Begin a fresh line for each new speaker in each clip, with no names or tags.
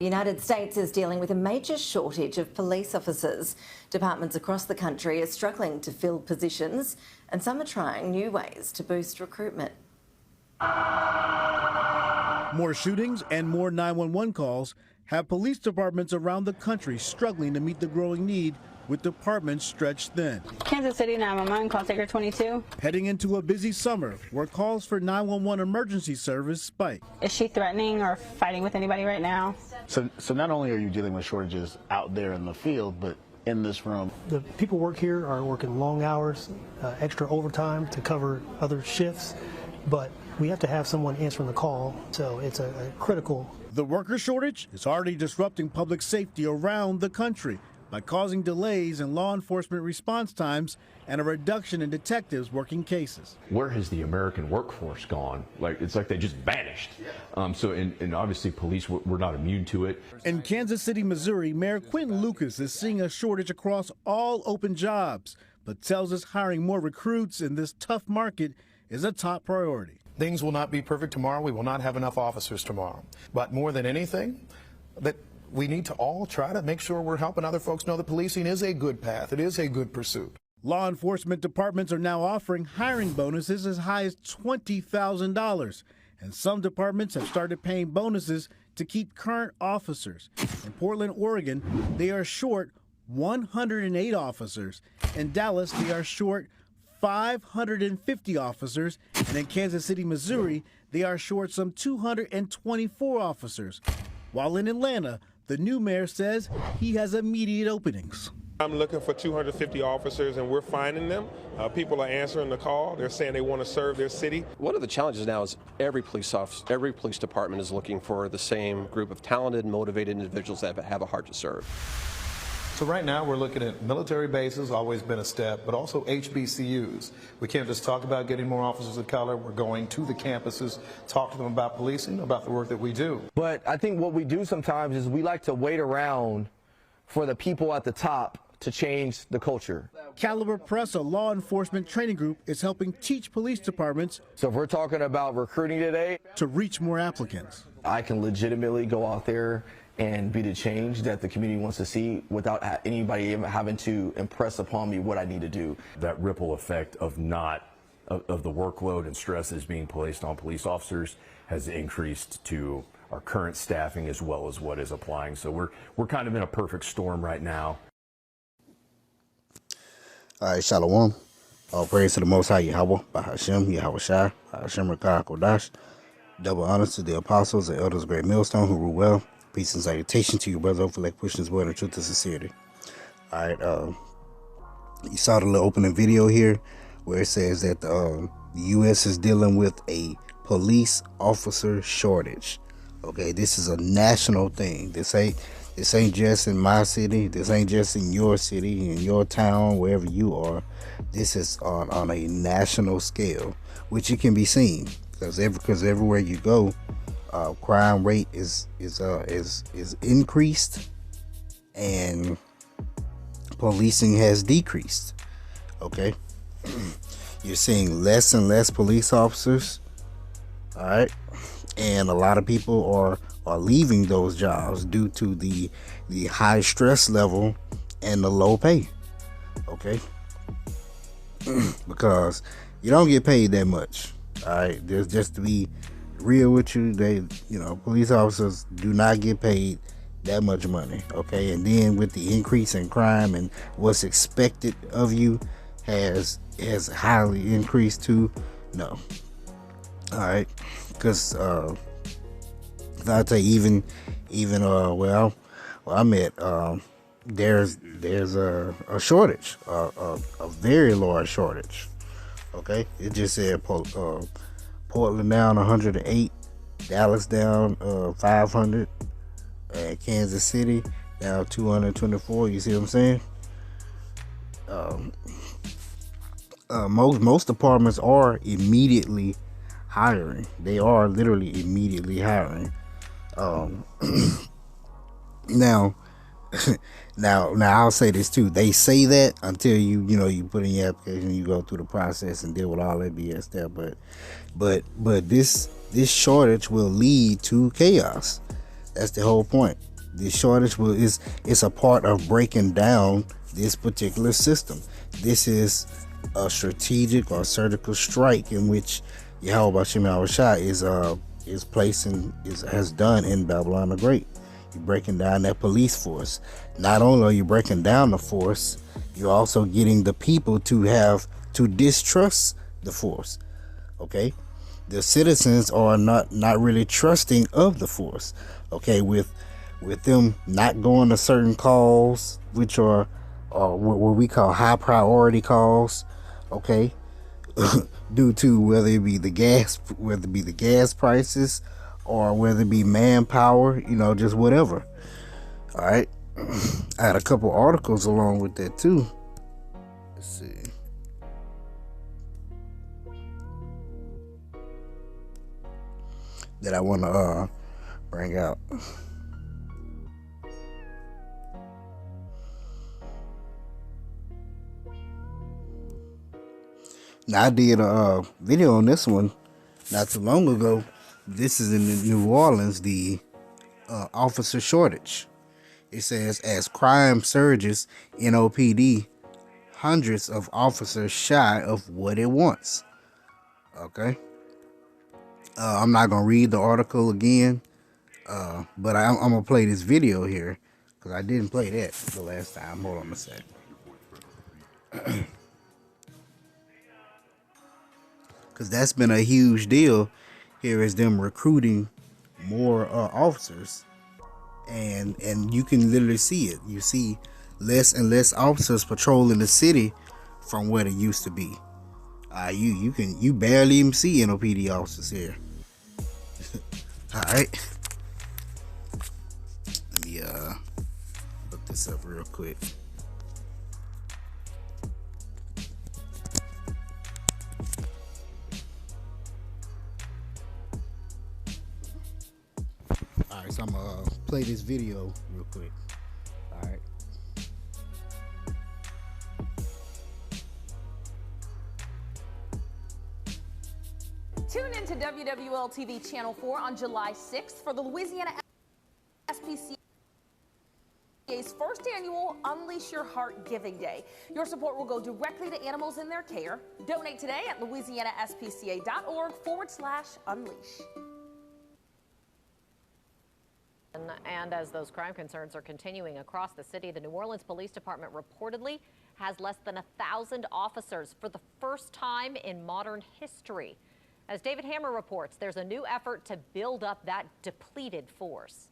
The United States is dealing with a major shortage of police officers. Departments across the country are struggling to fill positions, and some are trying new ways to boost recruitment.
More shootings and more 911 calls have police departments around the country struggling to meet the growing need, with departments stretched thin.
Kansas City 911, call taker 22.
Heading into a busy summer where calls for 911 emergency service spike.
Is she threatening or fighting with anybody right now?
So not only are you dealing with shortages out there in the field, but in this room.
The people work here are working long hours, extra overtime to cover other shifts, but we have to have someone answering the call, so it's a critical.
The worker shortage is already disrupting public safety around the country by causing delays in law enforcement response times and a reduction in detectives working cases.
Where has the American workforce gone? It's like they just vanished. And obviously police, we're not immune to it.
In Kansas City, Missouri, Mayor Quinton Lucas is seeing a shortage across all open jobs, but tells us hiring more recruits in this tough market is a top priority.
Things will not be perfect tomorrow. We will not have enough officers tomorrow. But more than anything, that we need to all try to make sure we're helping other folks know that policing is a good path. It is a good pursuit.
Law enforcement departments are now offering hiring bonuses as high as $20,000. And some departments have started paying bonuses to keep current officers. In Portland, Oregon, they are short 108 officers. In Dallas, they are short 550 officers. And in Kansas City, Missouri, they are short some 224 officers. While in Atlanta, the new mayor says he has immediate openings.
I'm looking for 250 officers, and we're finding them. People are answering the call. They're saying they want to serve their city.
One of the challenges now is every police department is looking for the same group of talented, motivated individuals that have a heart to serve.
So right now we're looking at military bases, always been a step, but also HBCUs. We can't just talk about getting more officers of color. We're going to the campuses, talk to them about policing, about the work that we do.
But I think what we do sometimes is we like to wait around for the people at the top to change the culture.
Caliber Press, a law enforcement training group, is helping teach police departments.
So if we're talking about recruiting today,
to reach more applicants.
I can legitimately go out there and be the change that the community wants to see without anybody even having to impress upon me what I need to do.
That ripple effect of the workload and stress that is being placed on police officers has increased to our current staffing as well as what is applying. So we're kind of in a perfect storm right now.
All right, Shalom. All praise to the Most High Yahweh, Bahashem, Yahweh Shai, Bahashem Rakah Kodash. Double honors to the apostles and elders of Great Millstone who rule well. Peace and salutation to you, brother, for like pushing his word and truth and sincerity. All right, you saw the little opening video here where it says that the U.S. is dealing with a police officer shortage. Okay, this is a national thing. This ain't just in my city. This ain't just in your city, in your town, wherever you are. This is on a national scale, which it can be seen because everywhere you go, crime rate is increased and policing has decreased. Okay, you're seeing less and less police officers. All right, and a lot of people are leaving those jobs due to the high stress level and the low pay. Okay, because you don't get paid that much. All right, there's just to be real with you, police officers do not get paid that much money. Okay, and then with the increase in crime and what's expected of you has highly increased too. No, all right, because I'll tell you, even where I'm at, there's a shortage, a very large shortage. Okay, it just said Portland down 108, Dallas down 500, and Kansas City down 224. You see what I'm saying? Most departments are immediately hiring. They are literally immediately hiring. Now I'll say this too. They say that until you put in your application, you go through the process and deal with all that BS there. But this shortage will lead to chaos. That's the whole point. This shortage is a part of breaking down this particular system. This is a strategic or surgical strike in which Yahweh Shem Shah has done in Babylon the Great. You're breaking down that police force. Not only are you breaking down the force, you're also getting the people to distrust the force. Okay, the citizens are not really trusting of the force. Okay, with them not going to certain calls, which are what we call high priority calls. Okay, due to whether it be the gas prices or whether it be manpower, just whatever. All right, I had a couple articles along with that too. Let's see. That I want to bring out. Now, I did a video on this one not too long ago. This is in New Orleans, the officer shortage. It says, as crime surges, NOPD, hundreds of officers shy of what it wants. Okay. I'm not going to read the article again, but I'm going to play this video here because I didn't play that the last time. Hold on a sec. Because that's been a huge deal here, is them recruiting more officers. And you can literally see it. You see less and less officers patrolling the city from what it used to be. You barely even see NOPD officers here. All right. Let me look this up real quick. All right, so I'm gonna play this video real quick. All right.
Tune in to WWL TV Channel 4 on July 6th for the Louisiana SPCA's first annual Unleash Your Heart Giving Day. Your support will go directly to animals in their care. Donate today at louisianaspca.org/unleash.
And as those crime concerns are continuing across the city, the New Orleans Police Department reportedly has less than 1,000 officers for the first time in modern history. As David Hammer reports, there's a new effort to build up that depleted force.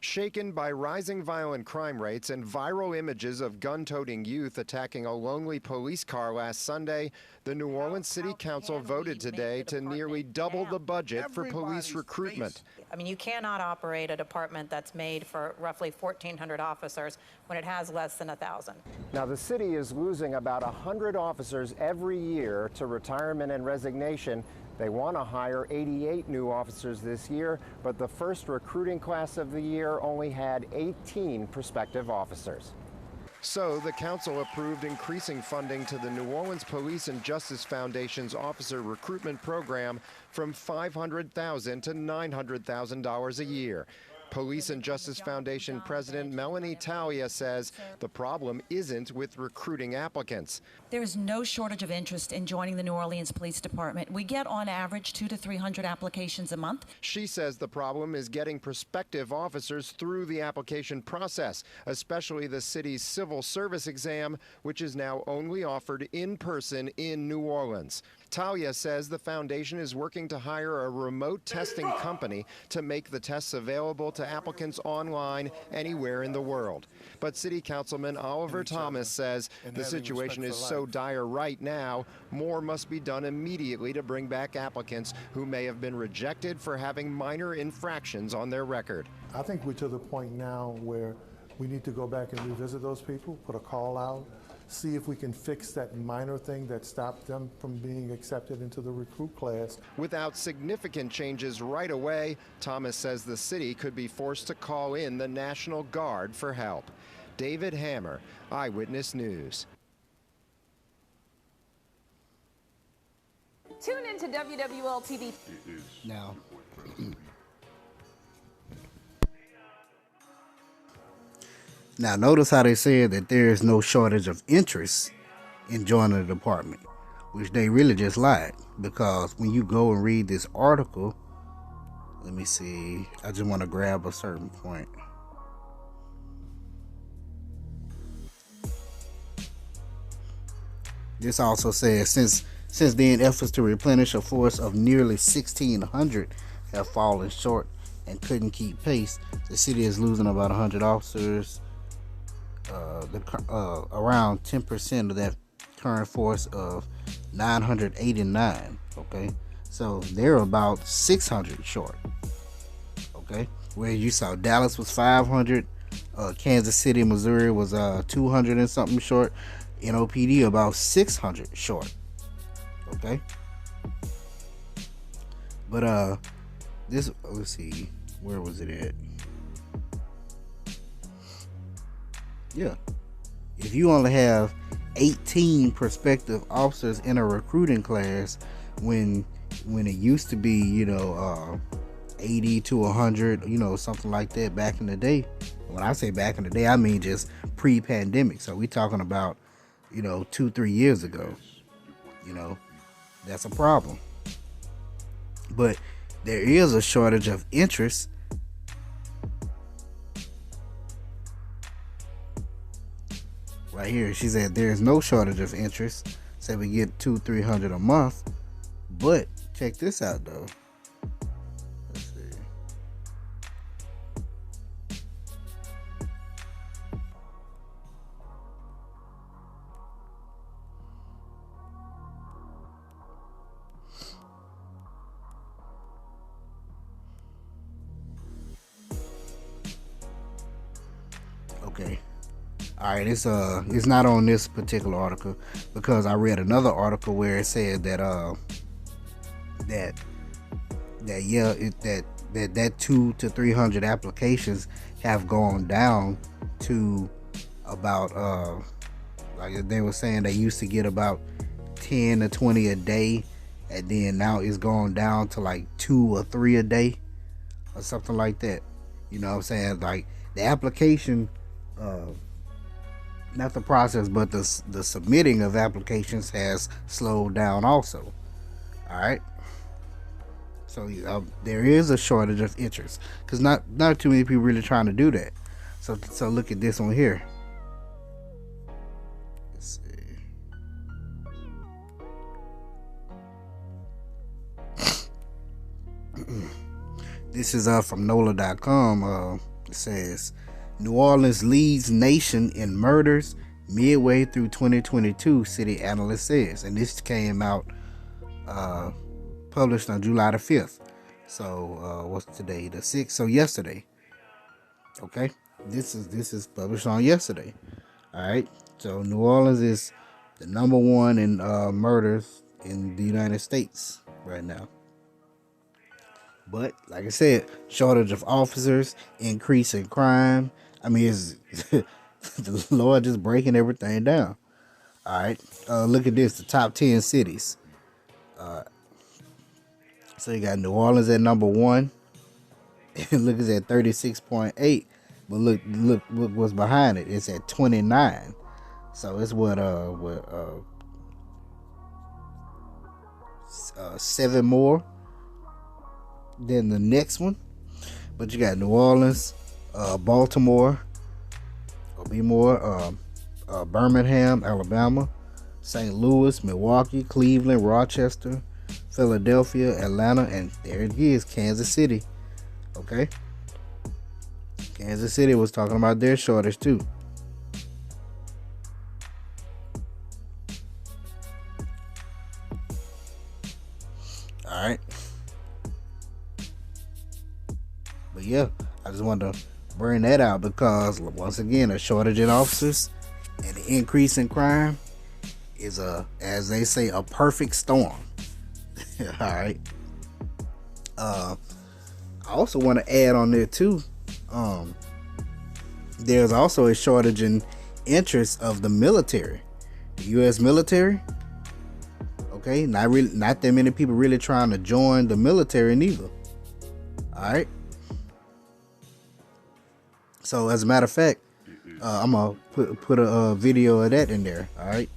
Shaken by rising violent crime rates and viral images of gun-toting youth attacking a lonely police car last Sunday, the New Orleans City Council voted today to nearly double the budget for police recruitment.
I mean, you cannot operate a department that's made for roughly 1,400 officers when it has less than 1,000.
Now, the city is losing about 100 officers every year to retirement and resignation. They want to hire 88 new officers this year, but the first recruiting class of the year only had 18 prospective officers. So the council approved increasing funding to the New Orleans Police and Justice Foundation's officer recruitment program from $500,000 to $900,000 a year. Police and Justice Foundation President Melanie Talia says the problem isn't with recruiting applicants.
There's no shortage of interest in joining the New Orleans Police Department. We get on average 200 to 300 applications a month.
She says the problem is getting prospective officers through the application process, especially the city's civil service exam, which is now only offered in person in New Orleans. Talia says the foundation is working to hire a remote testing company to make the tests available to applicants online anywhere in the world. But City Councilman Oliver Thomas says the situation is so dire right now, more must be done immediately to bring back applicants who may have been rejected for having minor infractions on their record.
I think we're to the point now where we need to go back and revisit those people, put a call out, see if we can fix that minor thing that stopped them from being accepted into the recruit class.
Without significant changes right away, Thomas says the city could be forced to call in the National Guard for help. David Hammer, Eyewitness News.
Tune in to WWL TV.
Now, Now, notice how they said that there is no shortage of interest in joining the department, which they really just lied. Because when you go and read this article, let me see, I just want to grab a certain point. This also says, since then, efforts to replenish a force of nearly 1,600 have fallen short and couldn't keep pace. The city is losing about 100 officers. Around 10% of that current force of 989. Okay, so they're about 600 short. Okay, where you saw Dallas was 500, Kansas City, Missouri was 200 and something short. NOPD about 600 short. Okay, but this, let's see, where was it at? Yeah, if you only have 18 prospective officers in a recruiting class, when it used to be 80 to 100, something like that back in the day. When I say back in the day, I mean just pre-pandemic. So we talking about 2-3 years ago. That's a problem. But there is a shortage of interest. Right here, she said there is no shortage of interest. Say we get 200-300 a month. But check this out though. Let's see. Okay. All right, it's not on this particular article, because I read another article where it said that that 200 to 300 applications have gone down to about like they were saying they used to get about 10 to 20 a day, and then now it's gone down to like 2 or 3 a day or something like that. You know what I'm saying? Like the application, not the process, but the submitting of applications has slowed down also. All right. So there is a shortage of interest, because not too many people really trying to do that. So look at this one here. Let's see. This is from NOLA.com. It says New Orleans leads nation in murders midway through 2022, city analyst says, and this came out published on July the 5th. So what's today? The 6th. So yesterday. Okay, this is published on yesterday. All right. So New Orleans is the #1 in murders in the United States right now. But like I said, shortage of officers, increase in crime. I mean, it's the Lord just breaking everything down. All right. Look at this. The top 10 cities. So you got New Orleans at #1. Look, it's at 36.8. But look what's behind it. It's at 29. So it's what 7 more than the next one. But you got New Orleans, Baltimore, will be more, Birmingham, Alabama, St. Louis, Milwaukee, Cleveland, Rochester, Philadelphia, Atlanta, and there it is, Kansas City. Okay, Kansas City was talking about their shortage too. All right. But yeah, I just wanted to bring that out because once again, a shortage in officers and the increase in crime is as they say, a perfect storm. All right. I also want to add on there too. There's also a shortage in interest of the military, the U.S. military. Okay, not that many people really trying to join the military neither. All right. So as a matter of fact, I'm gonna put a video of that in there. All right,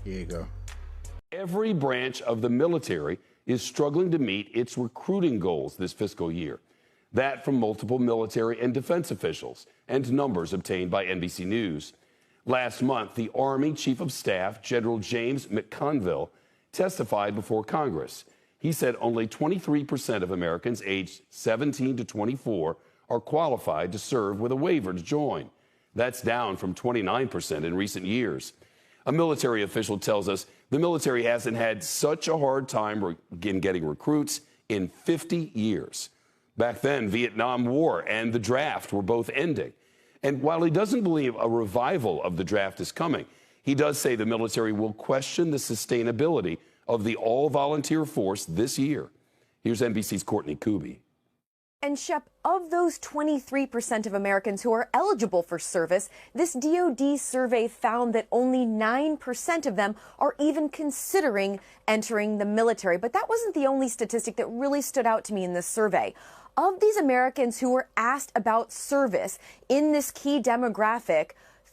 here you go.
Every branch of the military is struggling to meet its recruiting goals this fiscal year. That from multiple military and defense officials and numbers obtained by NBC News. Last month, the Army Chief of Staff, General James McConville, testified before Congress. He said only 23% of Americans aged 17 to 24 are qualified to serve with a waiver to join. That's down from 29% in recent years. A military official tells us the military hasn't had such a hard time in getting recruits in 50 years. Back then, Vietnam War and the draft were both ending. And while he doesn't believe a revival of the draft is coming, he does say the military will question the sustainability of the all-volunteer force this year. Here's NBC's Courtney Kuby.
And Shep, of those 23% of Americans who are eligible for service, this DoD survey found that only 9% of them are even considering entering the military. But that wasn't the only statistic that really stood out to me in this survey. Of these Americans who were asked about service in this key demographic,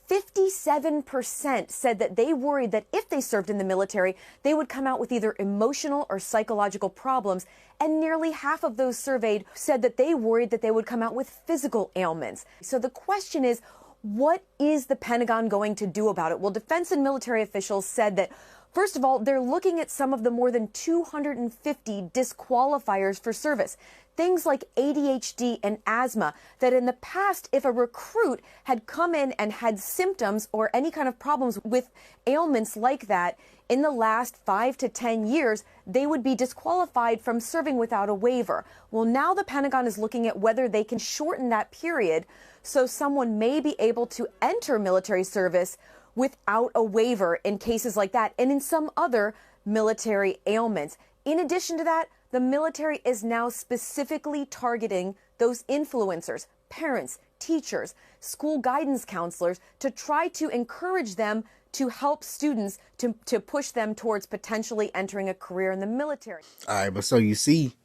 57% said that they worried that if they served in the military, they would come out with either emotional or psychological problems. And nearly half of those surveyed said that they worried that they would come out with physical ailments. So the question is, what is the Pentagon going to do about it? Well, defense and military officials said that, first of all, they're looking at some of the more than 250 disqualifiers for service. Things like ADHD and asthma, that in the past, if a recruit had come in and had symptoms or any kind of problems with ailments like that, in the last 5 to 10 years, they would be disqualified from serving without a waiver. Well, now the Pentagon is looking at whether they can shorten that period so someone may be able to enter military service without a waiver in cases like that and in some other military ailments. In addition to that, the military is now specifically targeting those influencers, parents, teachers, school guidance counselors to try to encourage them to help students to push them towards potentially entering a career in the military.
All right, but so you see,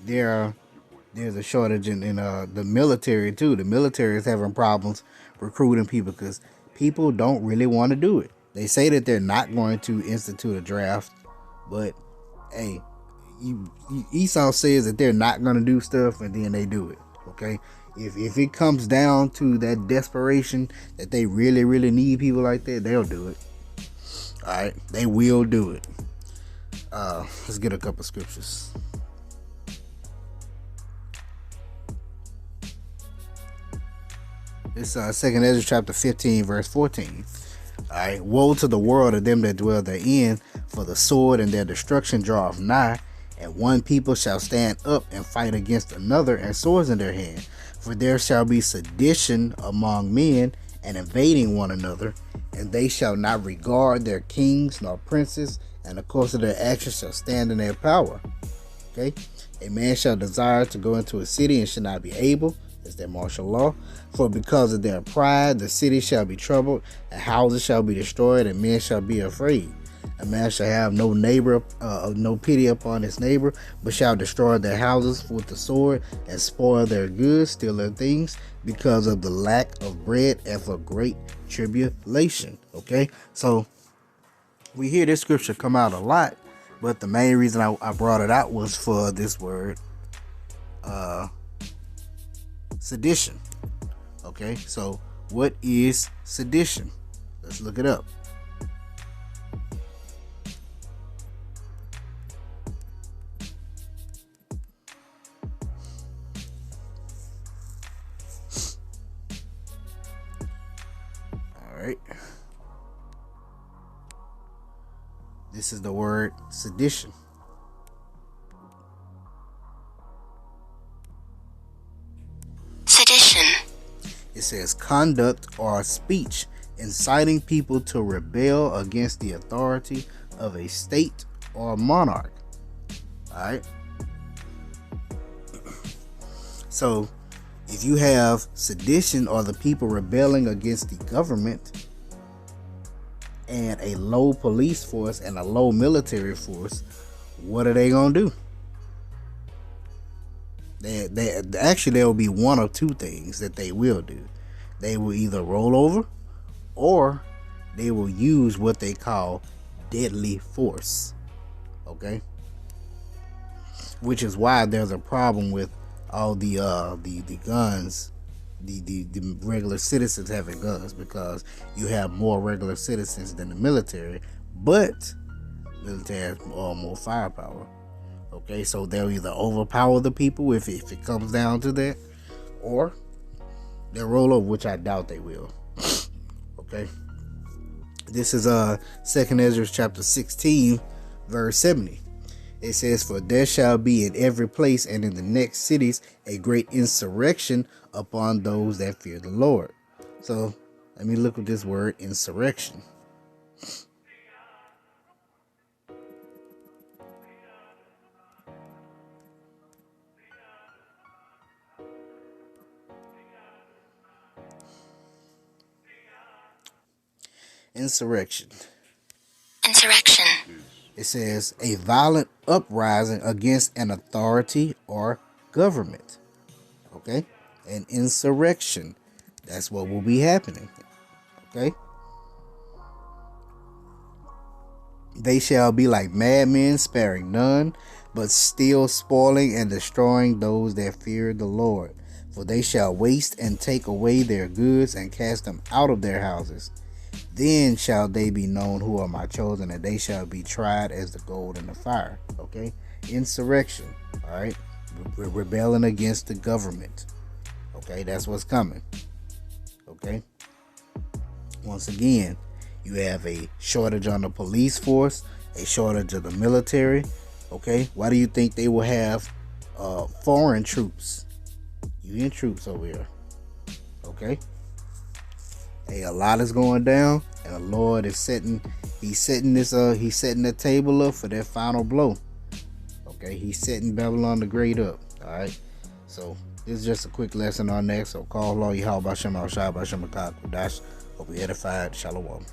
there's a shortage in the military too. The military is having problems recruiting people because people don't really want to do it. They say that they're not going to institute a draft, but hey, Esau says that they're not going to do stuff and then they do it. Okay, if it comes down to that desperation that they really, really need people like that, they'll do it. All right, they will do it. Let's get a couple scriptures. It's 2nd Ezra chapter 15 verse 14. All right, woe to the world of them that dwell therein, for the sword and their destruction draweth nigh, and one people shall stand up and fight against another, and swords in their hand. For there shall be sedition among men, and invading one another, and they shall not regard their kings nor princes, and the course of their actions shall stand in their power. Okay, a man shall desire to go into a city and shall not be able. Is their martial law. For because of their pride, the city shall be troubled, and houses shall be destroyed, and men shall be afraid. A man shall have no neighbor, no pity upon his neighbor, but shall destroy their houses with the sword, and spoil their goods, steal their things, because of the lack of bread and for great tribulation. Okay, so we hear this scripture come out a lot, but the main reason I brought it out was for this word, sedition. Okay, so what is sedition? Let's look it up. All right, this is the word sedition.
Sedition.
It says conduct or speech inciting people to rebel against the authority of a state or monarch. All right. So if you have sedition or the people rebelling against the government and a low police force and a low military force, what are they going to do? Actually, there will be one of two things that they will do. they will either roll over or they will use what they call deadly force. Okay, which is why there's a problem with all the guns, the regular citizens having guns, because you have more regular citizens than the military, but military has more firepower. Okay, so they'll either overpower the people if it comes down to that, or they'll roll over, which I doubt they will. Okay, this is 2nd Ezra chapter 16 verse 70. It says, "For there shall be in every place and in the next cities a great insurrection upon those that fear the Lord." So let me look at this word insurrection. Insurrection. It says a violent uprising against an authority or government. Okay, an insurrection. That's what will be happening. Okay, they shall be like madmen, sparing none, but still spoiling and destroying those that fear the Lord. For they shall waste and take away their goods and cast them out of their houses. Then shall they be known who are my chosen, and they shall be tried as the gold in the fire. Okay, insurrection. All right, we're rebelling against the government. Okay, that's what's coming. Okay, once again, you have a shortage on the police force, a shortage of the military. Okay, why do you think they will have foreign troops, UN troops over here? Okay. Hey, a lot is going down, and the Lord is setting the table up for that final blow. Okay, he's setting Babylon the Great up. All right, so this is just a quick lesson on that. So call Allah Yahweh Bashem Al Shai Bashem Akak Dash. Hope we edified. Shalom.